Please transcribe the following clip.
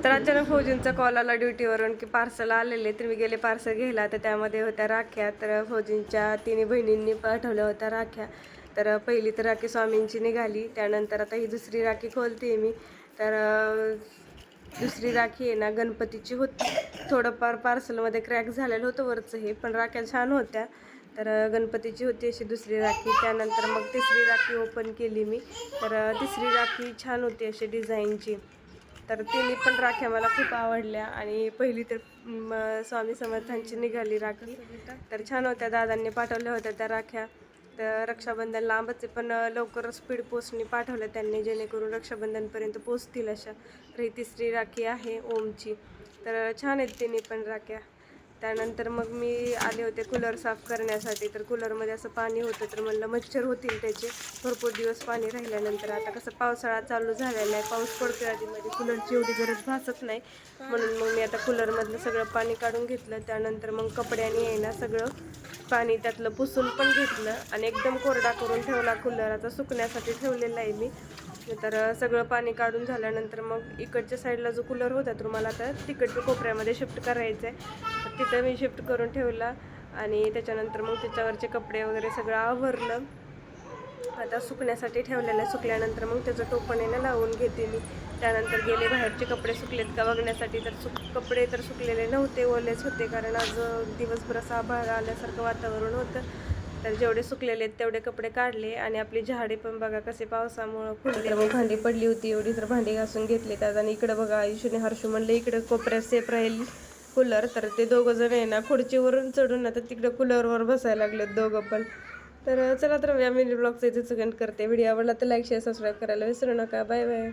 तर अचानक फौजींचा कॉल आला ड्युटीवरून की पार्सल आलेले, तर मी गेले पार्सल घ्यायला. तर त्यामध्ये होत्या राख्या. तर फौजींच्या तिन्ही बहिणींनी पाठवल्या होत्या राख्या. तर पहिली तर राखी स्वामींची निघाली. त्यानंतर आता ही दुसरी राखी खोलते मी. तर दुसरी राखी आहे ना गणपतीची होती. थोडंफार पार्सलमध्ये क्रॅक झालेलं होतं वरचं हे, पण राख्या छान होत्या. तर गणपतीची होती अशी दुसरी राखी. त्यानंतर मग तिसरी राखी ओपन केली मी. तर तिसरी राखी छान होती अशी डिझाईनची. तर तिन्ही पण राख्या मला खूप आवडल्या. आणि पहिली तर स्वामी समर्थांची निघाली राखी. तर छान होत्या, दादांनी पाठवल्या होत्या त्या राख्या. तर रक्षाबंधन लांबच आहे, पण लवकरच स्पीड पोस्टने पाठवलं त्यांनी, जेणेकरून रक्षाबंधनपर्यंत पोचतील अशा. तर ही तिसरी राखी आहे ओमची. तर छान आहेत तिन्ही पण राख्या. त्यानंतर मग मी आले होते कूलर साफ करण्यासाठी. तर कूलरमध्ये असं पाणी होतं, तर म्हणलं मच्छर होतील त्याचे भरपूर दिवस पाणी राहिल्यानंतर. आता कसं पावसाळा चालू झालेला आहे, पाऊस पडतोय आधीमध्ये, कूलरची एवढी गरज भासत नाही. म्हणून मग मी आता कूलरमधलं सगळं पाणी काढून घेतलं. त्यानंतर मग कपड्याने आहे ना सगळं पाणी त्यातलं पुसून पण घेतलं आणि एकदम कोरडा करून ठेवला कूलर. आता सुकण्यासाठी ठेवलेला आहे मी. तर सगळं पाणी काढून झाल्यानंतर मग इकडच्या साईडला जो कूलर होता तर मला तर तिकडच्या कोपऱ्यामध्ये शिफ्ट करायचं आहे. तर तिथं मी शिफ्ट करून ठेवला आणि त्याच्यानंतर मग त्याच्यावरचे कपडे वगैरे सगळं आवरलं. आता सुकण्यासाठी ठेवलेलं आहे. सुकल्यानंतर मग त्याचं टोपणेनं लावून घेते मी. त्यानंतर गेले बाहेरचे कपडे सुकलेत का बघण्यासाठी. तर कपडे तर सुकलेले नव्हते, ओलेच होते, कारण आज दिवसभर असं आभाळ आल्यासारखं वातावरण होतं. तर जेवढे सुकलेले आहेत तेवढे कपडे काढले. आणि आपली झाडे पण बघा कसे पावसामुळं खुलले. मग भांडी पडली होती एवढी, तर भांडी घासून घेतले त्यात. आणि इकडं बघा आयुष्यने हर्षू म्हणलं इकडं कोपऱ्यात सेफ राहील कूलर. तर ते दोघं जण आहे ना खुर्चीवरून चढून आता तिकडं कूलरवर बसायला लागलेत दोघं पण. तर चला तर मी मिनी ब्लॉगचं इथे सेकंड करते. व्हिडिओ आवडला तर लाईक शेअर सबस्क्राईब करायला विसरू नका. Bye bye.